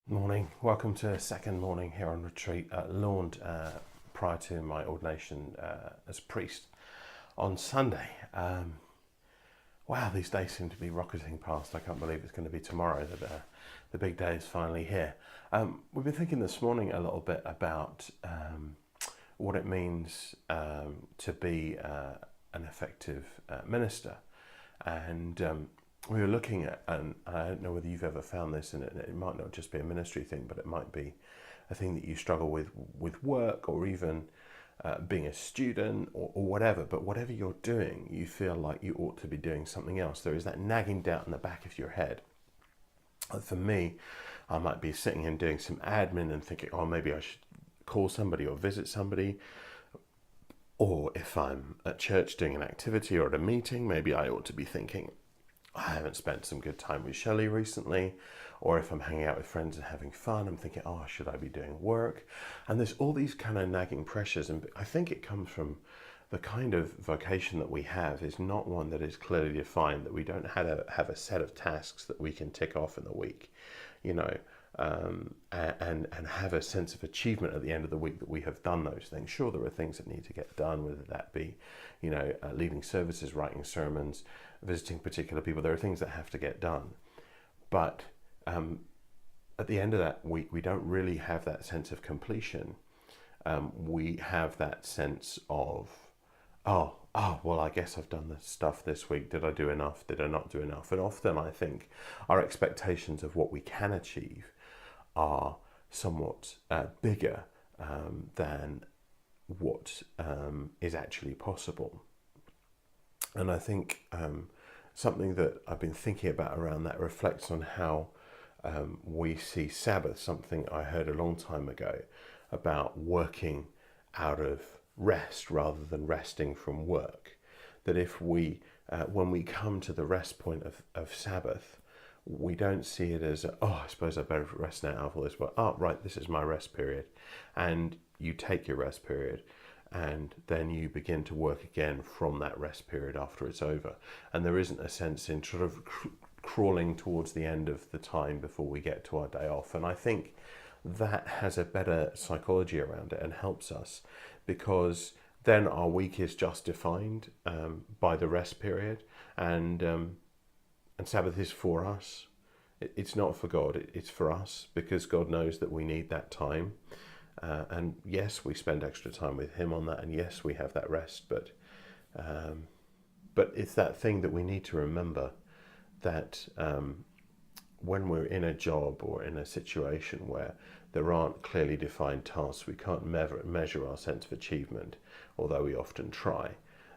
Morning. Welcome to a second morning here on retreat at Laund prior to my ordination as priest on Sunday. Wow, these days seem to be rocketing past. I can't believe it's going to be tomorrow that the big day is finally here. We've been thinking this morning a little bit about what it means to be an effective minister. And we were looking at, and I don't know whether you've ever found this, and it might not just be a ministry thing, but it might be a thing that you struggle with work, or even being a student, or whatever. But whatever you're doing, you feel like you ought to be doing something else. There is that nagging doubt in the back of your head. For me, I might be sitting and doing some admin and thinking, oh, maybe I should call somebody or visit somebody. Or if I'm at church doing an activity or at a meeting, maybe I ought to be thinking, I haven't spent some good time with Shelley recently. Or if I'm hanging out with friends and having fun, I'm thinking, oh, should I be doing work? And there's all these kind of nagging pressures. And I think it comes from the kind of vocation that we have is not one that is clearly defined, that we don't have a set of tasks that we can tick off in the week, and have a sense of achievement at the end of the week that we have done those things. Sure, there are things that need to get done, whether that be, leading services, writing sermons, visiting particular people. There are things that have to get done. But at the end of that week, we don't really have that sense of completion. We have that sense of, well, I guess I've done the stuff this week. Did I do enough? Did I not do enough? And often I think our expectations of what we can achieve are somewhat bigger than what is actually possible. And I think something that I've been thinking about around that reflects on how we see Sabbath, something I heard a long time ago about working out of rest rather than resting from work. That if we, when we come to the rest point of Sabbath, we don't see it as, I suppose I better rest now after all this work. Oh, right, this is my rest period. And you take your rest period, and then you begin to work again from that rest period after it's over. And there isn't a sense in sort of crawling towards the end of the time before we get to our day off. And I think that has a better psychology around it and helps us, because then our week is just defined by the rest period, and Sabbath is for us. It's not for God, it's for us, because God knows that we need that time. And yes, we spend extra time with Him on that, and yes, we have that rest, but it's that thing that we need to remember, that when we're in a job or in a situation where there aren't clearly defined tasks, we can't measure our sense of achievement, although we often try,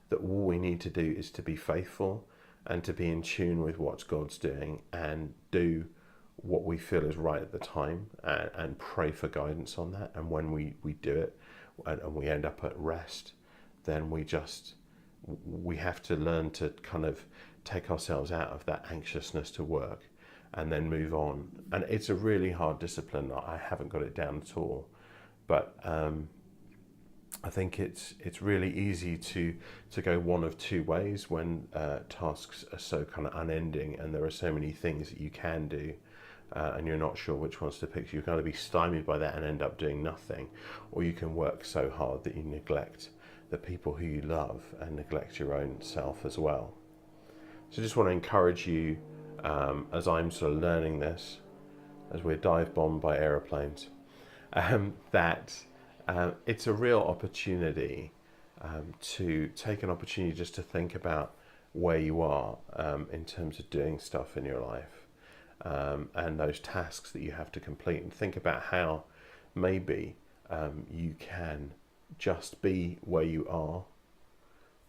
that all we need to do is to be faithful and to be in tune with what God's doing and do what we feel is right at the time, and pray for guidance on that. And when we do it and we end up at rest, then we have to learn to kind of take ourselves out of that anxiousness to work and then move on. And it's a really hard discipline. I haven't got it down at all, but I think it's really easy to go one of two ways when tasks are so kind of unending and there are so many things that you can do, and you're not sure which ones to pick. You're going to be stymied by that and end up doing nothing, or you can work so hard that you neglect the people who you love and neglect your own self as well. So I just want to encourage you, as I'm sort of learning this, as we're dive bombed by aeroplanes, that it's a real opportunity to take an opportunity just to think about where you are in terms of doing stuff in your life, and those tasks that you have to complete, and think about how maybe you can just be where you are,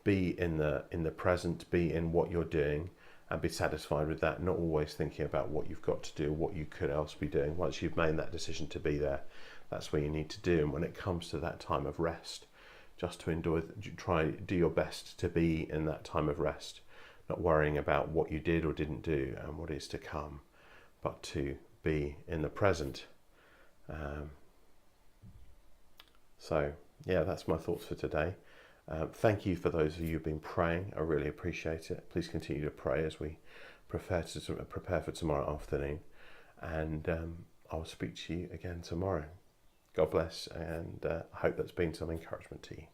be in the present, be in what you're doing, and be satisfied with that, not always thinking about what you've got to do, what you could else be doing. Once you've made that decision to be there, that's what you need to do. And when it comes to that time of rest, just to do your best to be in that time of rest, not worrying about what you did or didn't do and what is to come, but to be in the present. So yeah, that's my thoughts for today. Thank you for those of you who've been praying. I really appreciate it. Please continue to pray as we prepare for tomorrow afternoon. And I'll speak to you again tomorrow. God bless, and I hope that's been some encouragement to you.